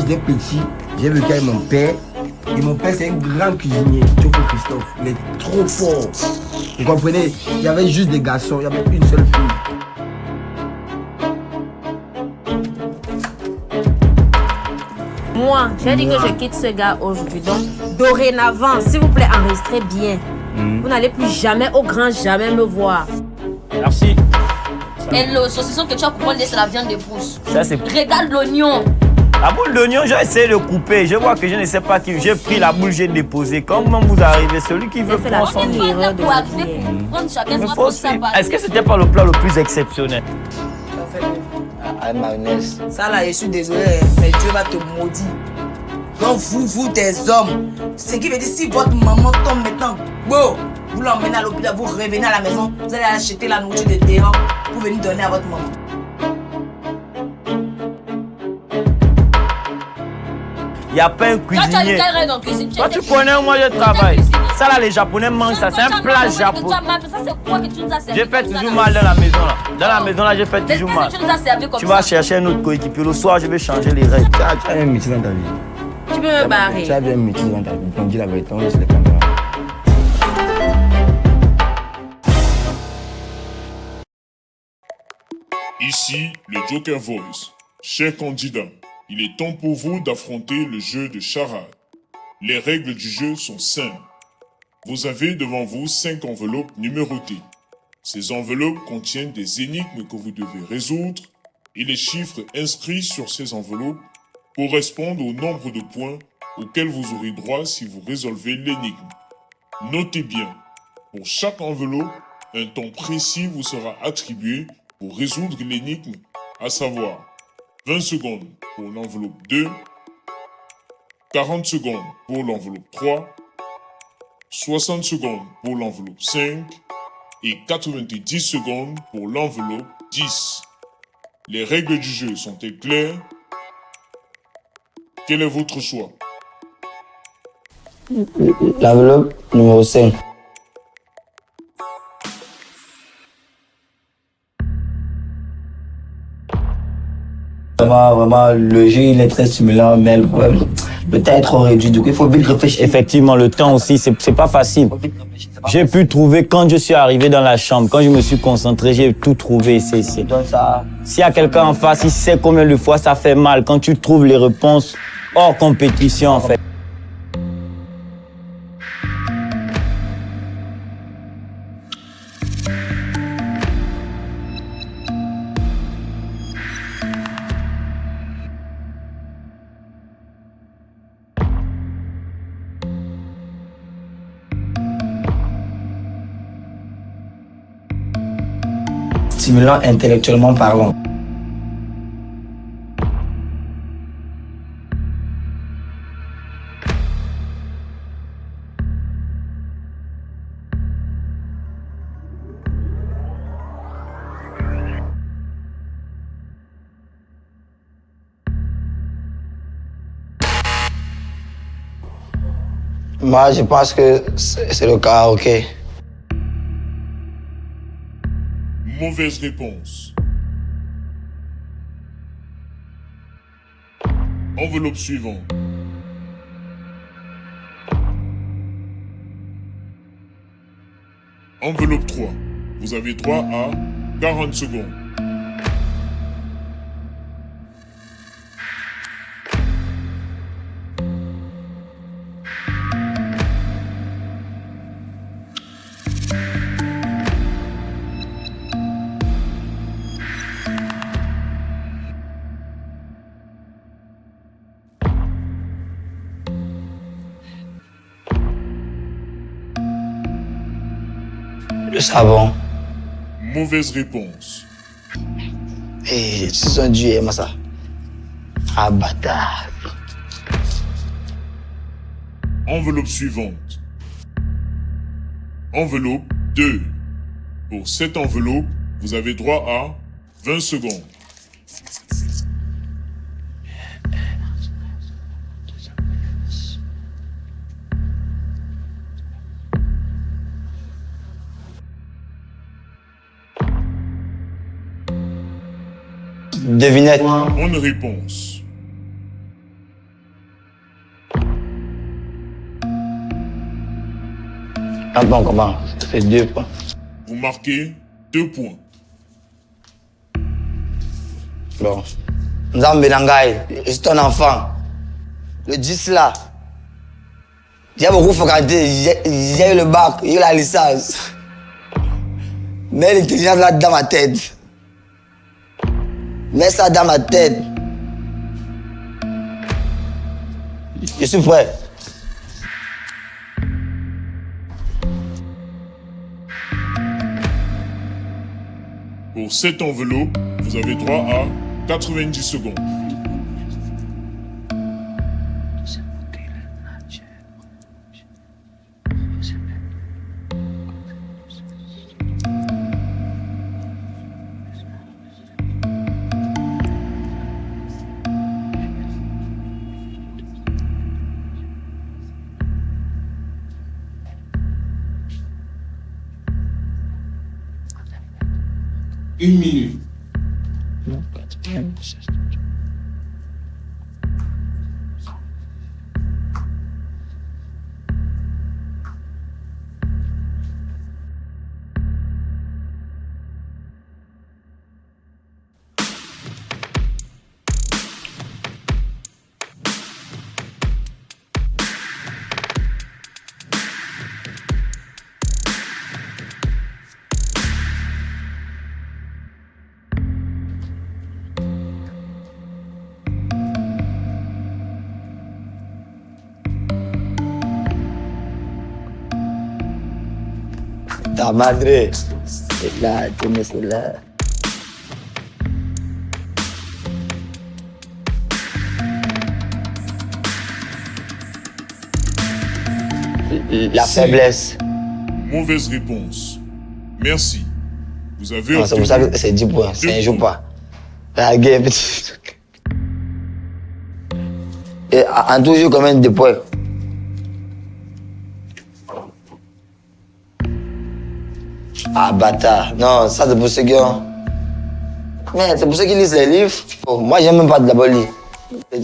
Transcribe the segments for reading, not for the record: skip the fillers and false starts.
J'étais petit, j'ai vécu avec mon père. Et mon père, c'est un grand cuisinier, Choco Christophe. Il est trop fort. Vous comprenez? Il y avait juste des garçons, il y avait une seule fille. Moi, j'ai dit que je quitte ce gars aujourd'hui. Donc, dorénavant, s'il vous plaît, enregistrez bien. Vous n'allez plus jamais, au grand jamais me voir. Merci. Et le saucisson que tu as coupé, c'est la viande de pousse. Ça, c'est... Regarde l'oignon. La boule d'oignon, j'ai essayé de couper. Je vois que je ne sais pas qui. J'ai pris la boule, j'ai déposé. Comment vous arrivez? Celui qui veut prendre son... Pour arriver, prendre chacun son pouce. Est-ce que c'était pas le plat le plus exceptionnel? Mayonnaise. Ça là, je suis désolé, mais Dieu va te maudire. Donc vous des hommes, ce qui veut dire si votre maman tombe maintenant, bon, vous l'emmenez à l'hôpital, vous revenez à la maison, vous allez acheter la nourriture de dehors pour venir donner à votre maman. Il n'y a pas un cuisinier. Toi, tu connais, moi, je travaille. Ça, là, les Japonais mangent ça. C'est un plat japonais. J'ai fait toujours mal dans la maison, là. Dans la maison, là, j'ai fait toujours mal. Tu vas chercher un autre coéquipier. Le soir, je vais changer les règles. Tu as un métier dans ta vie. Tu peux me barrer. Tu as bien un métier dans ta vie. On dit la vérité, on laisse les caméras. Ici, le Joker Voice. Chers candidats, il est temps pour vous d'affronter le jeu de charade. Les règles du jeu sont simples. Vous avez devant vous 5 enveloppes numérotées. Ces enveloppes contiennent des énigmes que vous devez résoudre et les chiffres inscrits sur ces enveloppes correspondent au nombre de points auxquels vous aurez droit si vous résolvez l'énigme. Notez bien, pour chaque enveloppe, un temps précis vous sera attribué pour résoudre l'énigme, à savoir 20 secondes pour l'enveloppe 2, 40 secondes pour l'enveloppe 3, 60 secondes pour l'enveloppe 5 et 90 secondes pour l'enveloppe 10. Les règles du jeu sont-elles claires? Quel est votre choix? L'enveloppe numéro 5. Vraiment, le jeu il est très stimulant, mais le problème, peut-être trop réduit. Du coup, il faut vite réfléchir. Effectivement, le temps aussi, c'est pas facile. J'ai pu trouver, quand je suis arrivé dans la chambre, quand je me suis concentré, j'ai tout trouvé. S'il y a quelqu'un en face, il sait combien de fois ça fait mal quand tu trouves les réponses hors compétition, en fait. Stimulant intellectuellement parlant. Moi, je pense que c'est le karaoké. Mauvaise réponse. Enveloppe suivante. Enveloppe 3. Vous avez droit à 40 secondes. Le savon. Mauvaise réponse. Et ils sont dû, moi ça. Ah, bâtard. Enveloppe suivante. Enveloppe 2. Pour cette enveloppe, vous avez droit à 20 secondes. Devinette. Bonne réponse. Un point comment? Ça fait 2 points. Vous marquez 2 points. Bon. Nzambe Nangai, je suis ton enfant. Le 10 là. J'ai beaucoup fréquenté, j'ai eu le bac, j'ai eu la licence. Mets l'intelligence là dans ma tête. Mets ça dans ma tête. Je suis prêt. Pour cette enveloppe, vous avez droit à 90 secondes. Une minute. Ta madre. C'est là, tenez celle-là. La faiblesse. Mauvaise réponse. Merci. Vous avez Non, c'est pour ça que c'est 10 points. C'est un jour pas. La guerre. Et en tout jour, combien de points? Ah, bâtard. Non, ça c'est pour ceux qui ont... Mais c'est pour ceux qui lisent les livres. Oh, moi, j'aime même pas de la lire.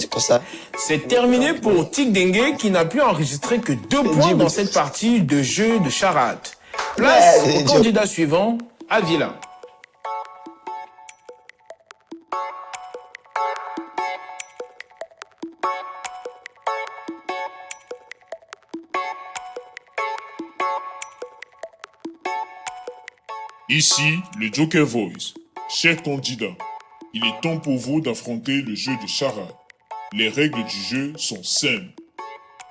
Comme ça. C'est terminé pour Tic Dengue qui n'a pu enregistrer que 2 points dans cette partie de jeu de charade. Place au candidat suivant, Avila. Ici, le Joker Voice. Chers candidats, il est temps pour vous d'affronter le jeu de charade. Les règles du jeu sont simples.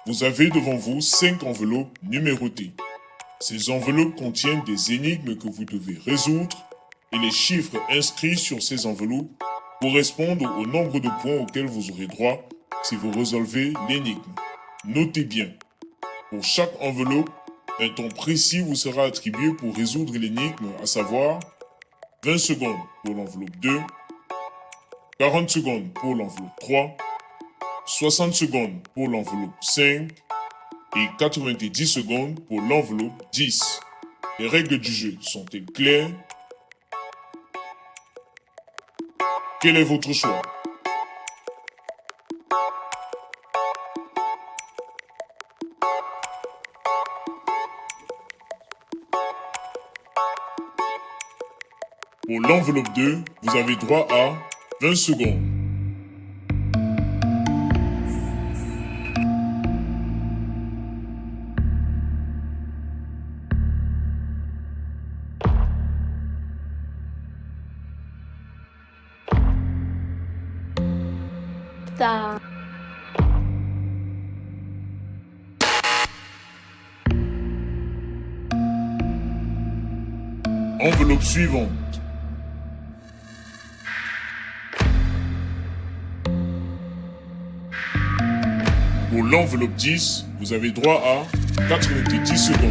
Vous avez devant vous 5 enveloppes numérotées. Ces enveloppes contiennent des énigmes que vous devez résoudre et les chiffres inscrits sur ces enveloppes correspondent au nombre de points auxquels vous aurez droit si vous résolvez l'énigme. Notez bien, pour chaque enveloppe, un temps précis vous sera attribué pour résoudre l'énigme, à savoir 20 secondes pour l'enveloppe 2, 40 secondes pour l'enveloppe 3, 60 secondes pour l'enveloppe 5 et 90 secondes pour l'enveloppe 10. Les règles du jeu sont-elles claires? Quel est votre choix? Pour l'enveloppe 2, vous avez droit à 20 secondes. Putain. Enveloppe suivante. Pour l'enveloppe 10, vous avez droit à 90 secondes.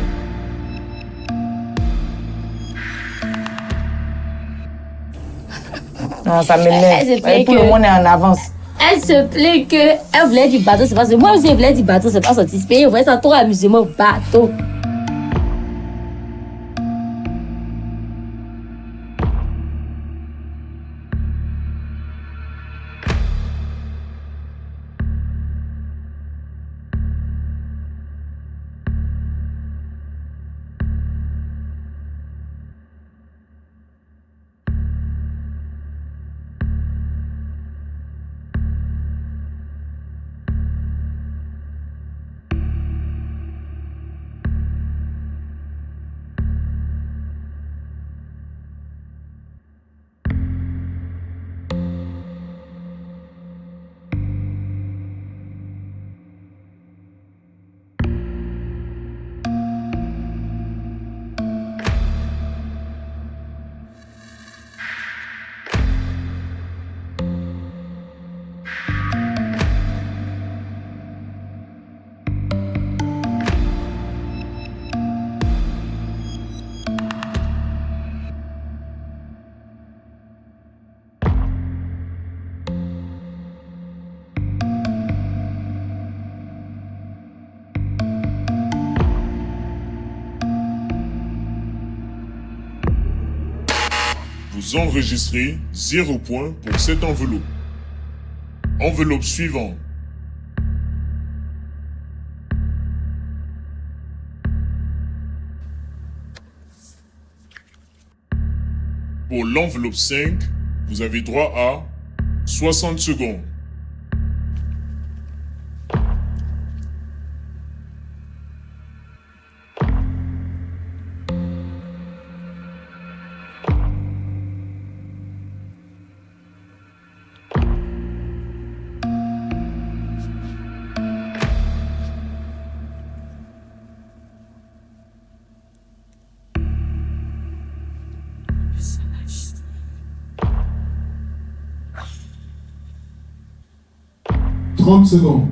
Non, ça m'énerve. Tout le monde est en avance. Elle se plaît qu'elle voulait du bateau, c'est pas ça. Moi aussi, elle voulait du bateau, c'est pas sorti. C'est on voulait ça trop amusement au bateau. vous enregistrez 0 point pour cette enveloppe. Enveloppe suivante. Pour l'enveloppe 5, vous avez droit à 60 secondes. Secondes.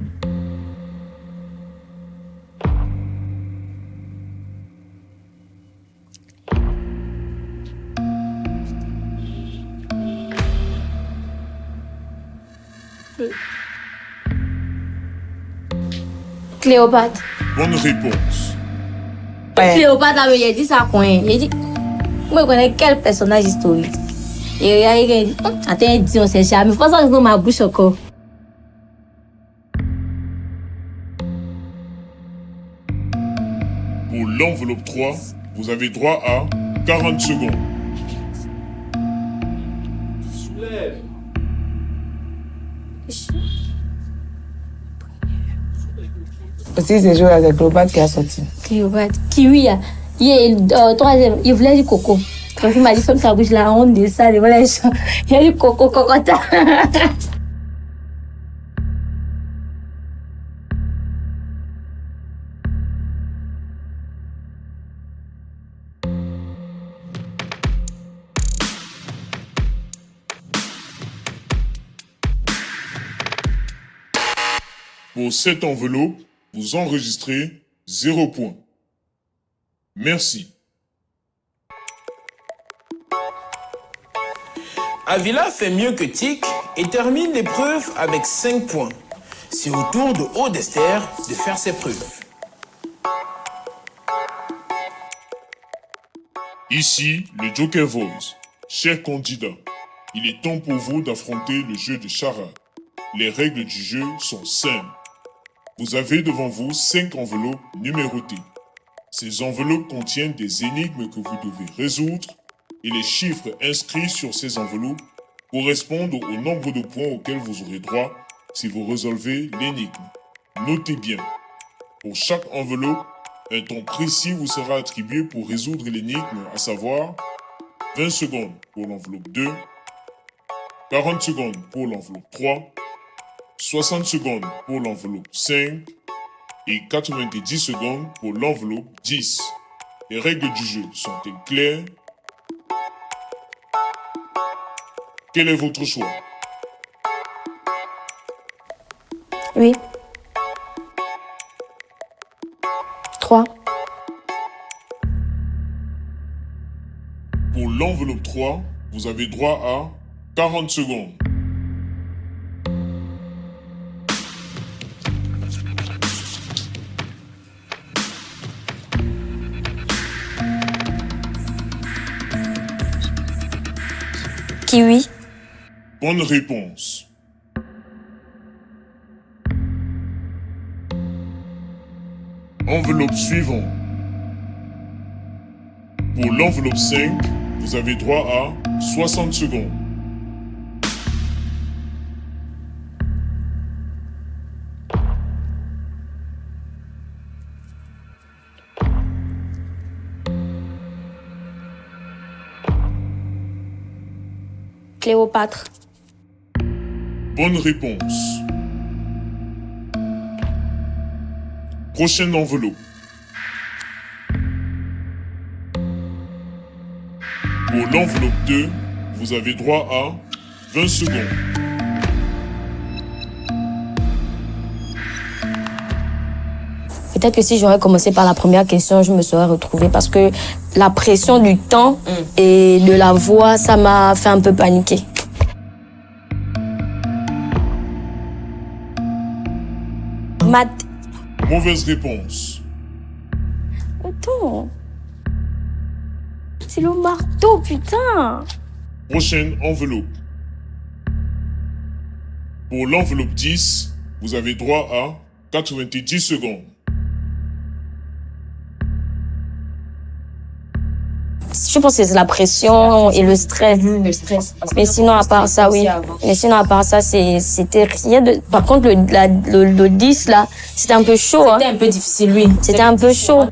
Cléopâtre. Bonne réponse. Cléopâtre, là, il a dit ça quoi? Il a dit, moi, je connais quel personnage historique. Et il a dit, attends, il dit, on sait jamais. Il faut ça dans ma bouche encore. Pour l'enveloppe 3, vous avez droit à 40 secondes. Aussi, c'est joué avec Cléopâtre qui a sorti. Cléopâtre. Kiwi, il est troisième. Il voulait du coco. Quand il m'a dit, ferme ta bouche, la honte de ça, il voulait il y a du coco, cocota. Pour cette enveloppe, vous enregistrez 0 point. Merci. Avila fait mieux que Tic et termine l'épreuve avec 5 points. C'est au tour de Aude Esther de faire ses preuves. Ici, le Joker Voice. Chers candidats, il est temps pour vous d'affronter le jeu de charade. Les règles du jeu sont simples. Vous avez devant vous 5 enveloppes numérotées. Ces enveloppes contiennent des énigmes que vous devez résoudre et les chiffres inscrits sur ces enveloppes correspondent au nombre de points auxquels vous aurez droit si vous résolvez l'énigme. Notez bien, pour chaque enveloppe, un temps précis vous sera attribué pour résoudre l'énigme, à savoir 20 secondes pour l'enveloppe 2, 40 secondes pour l'enveloppe 3, 60 secondes pour l'enveloppe 5 et 90 secondes pour l'enveloppe 10. Les règles du jeu sont-elles claires? Quel est votre choix? Oui. 3. Pour l'enveloppe 3, vous avez droit à 40 secondes. Kiwi. Bonne réponse. Enveloppe suivante. Pour l'enveloppe 5, vous avez droit à 60 secondes. Cléopâtre. Bonne réponse. Prochaine enveloppe. Pour l'enveloppe 2, vous avez droit à 20 secondes. Peut-être que si j'aurais commencé par la première question, je me serais retrouvée parce que la pression du temps et de la voix, ça m'a fait un peu paniquer. Math. Mauvaise réponse. Attends. C'est le marteau, putain. Prochaine enveloppe. Pour l'enveloppe 10, vous avez droit à 90 secondes. Je pense que c'est la pression et le stress. Mais sinon, à part ça, oui. Mais sinon, à part ça, c'était rien de... Par contre, le 10, là, c'était un peu chaud. C'était un peu difficile, oui. C'était un peu chaud.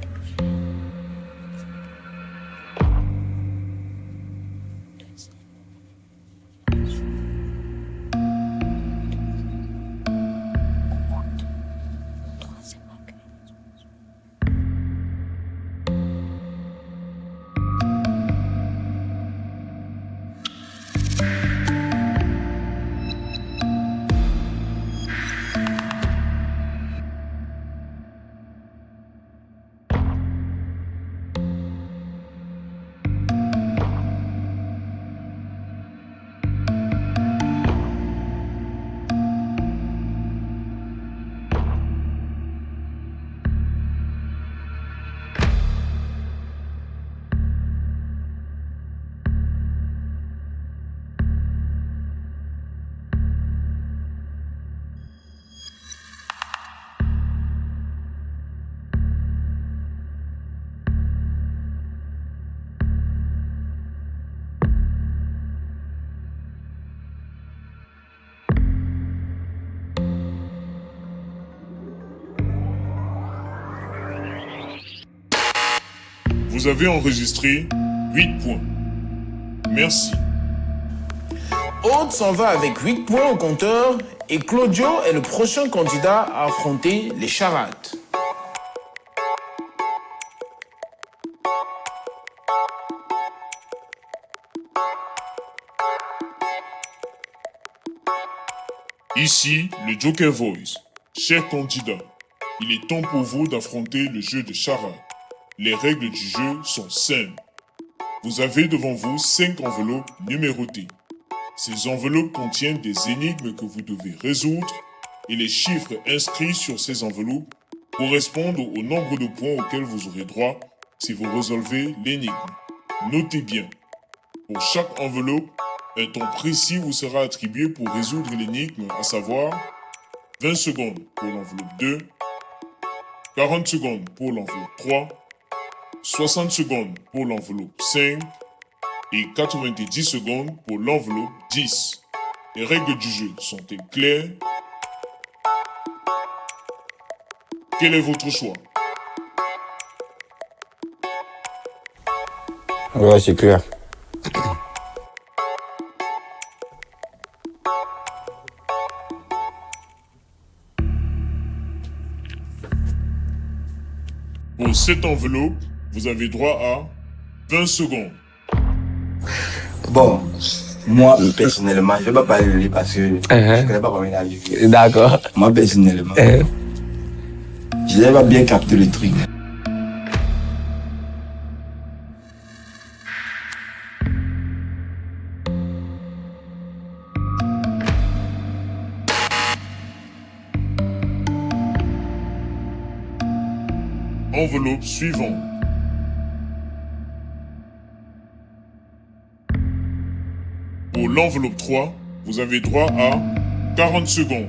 Vous avez enregistré 8 points. Merci. Aude s'en va avec 8 points au compteur et Claudio est le prochain candidat à affronter les charades. Ici, le Joker Voice. Chers candidats, il est temps pour vous d'affronter le jeu de charade. Les règles du jeu sont simples. Vous avez devant vous 5 enveloppes numérotées. Ces enveloppes contiennent des énigmes que vous devez résoudre et les chiffres inscrits sur ces enveloppes correspondent au nombre de points auxquels vous aurez droit si vous résolvez l'énigme. Notez bien, pour chaque enveloppe, un temps précis vous sera attribué pour résoudre l'énigme, à savoir 20 secondes pour l'enveloppe 2, 40 secondes pour l'enveloppe 3, 60 secondes pour l'enveloppe 5 et 90 secondes pour l'enveloppe 10. Les règles du jeu sont-elles claires? Quel est votre choix? Ouais, c'est clair. Pour cette enveloppe, vous avez droit à 20 secondes. Bon, moi, personnellement, je ne vais pas parler de lui parce que je ne connais pas comment il a vécu. D'accord. Moi, personnellement, je n'avais pas bien capté le truc. Enveloppe suivante. Pour l'enveloppe 3, vous avez droit à 40 secondes.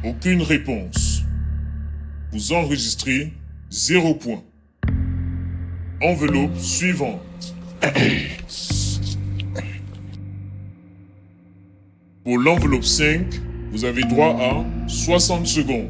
Aucune réponse. Vous enregistrez 0 point. Enveloppe suivante. Pour l'enveloppe 5, vous avez droit à 60 secondes.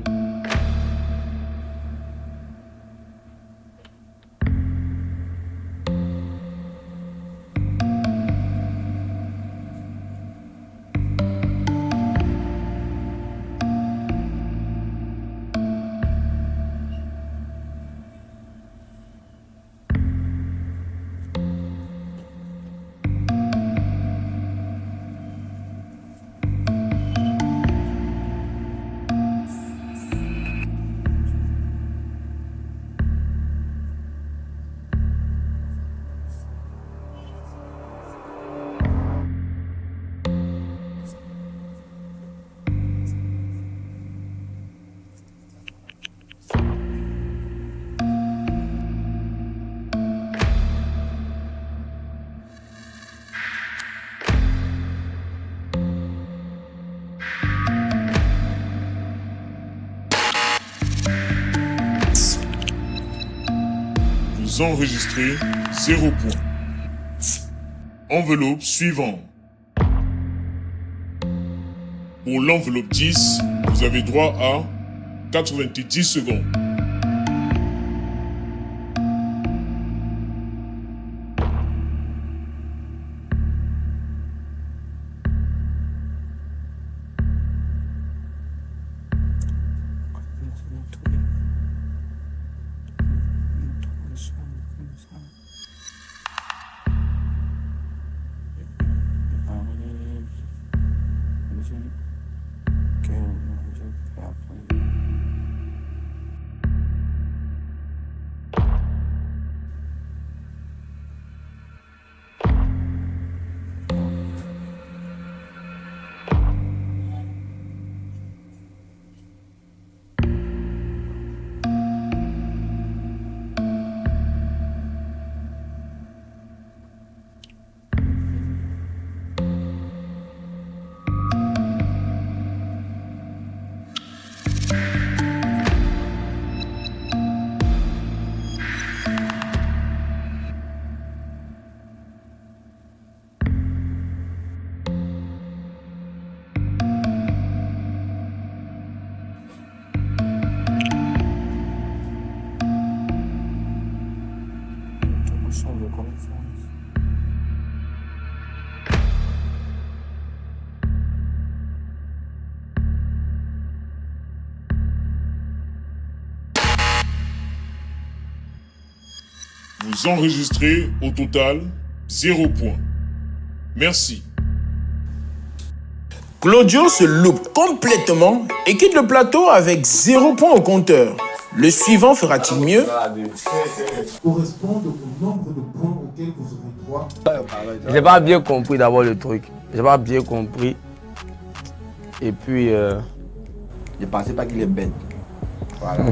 Vous enregistrez 0 point. Enveloppe suivante. Pour l'enveloppe 10, vous avez droit à 90 secondes. Vous enregistrez au total 0 point. Merci. Claudio se loupe complètement et quitte le plateau avec 0 point au compteur. Le suivant fera-t-il mieux? Correspondent au nombre de points auxquels vous aurez droit. J'ai pas bien compris d'abord le truc. J'ai pas bien compris. Et puis, je pensais pas qu'il est bête. Voilà.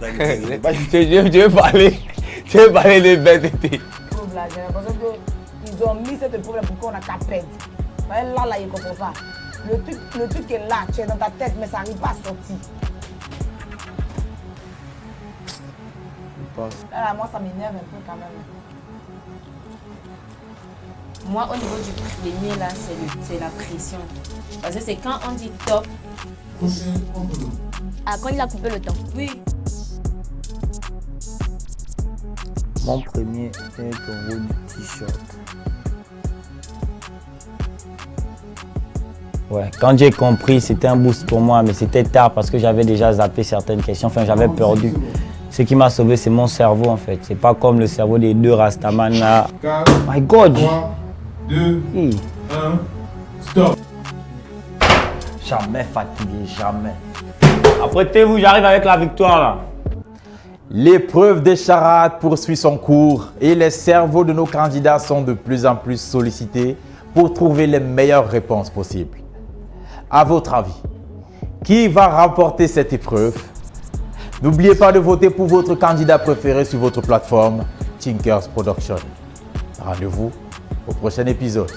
Je veux parler. Je veux parler des bêtetés. J'ai l'impression qu'ils ont mis cette problème pour qu'on a qu'à perdre. Là, il ne comprend pas. Le truc est là, tu es dans ta tête, mais ça n'arrive pas à sortir. Là, moi, ça m'énerve un peu quand même. Moi, au niveau du premier, là, c'est la pression. Parce que c'est quand on dit top. Ah, quand il a coupé le temps. Oui. Mon premier est au haut du t-shirt. Ouais, quand j'ai compris, c'était un boost pour moi, mais c'était tard parce que j'avais déjà zappé certaines questions. Enfin, j'avais perdu. Ce qui m'a sauvé, c'est mon cerveau en fait. C'est pas comme le cerveau des deux Rastaman là. My God! 3, 2, 1, stop. Jamais fatigué, jamais. Apprêtez-vous, j'arrive avec la victoire là. L'épreuve des charades poursuit son cours et les cerveaux de nos candidats sont de plus en plus sollicités pour trouver les meilleures réponses possibles. À votre avis, qui va remporter cette épreuve? N'oubliez pas de voter pour votre candidat préféré sur votre plateforme Thinkers Production. Rendez-vous au prochain épisode.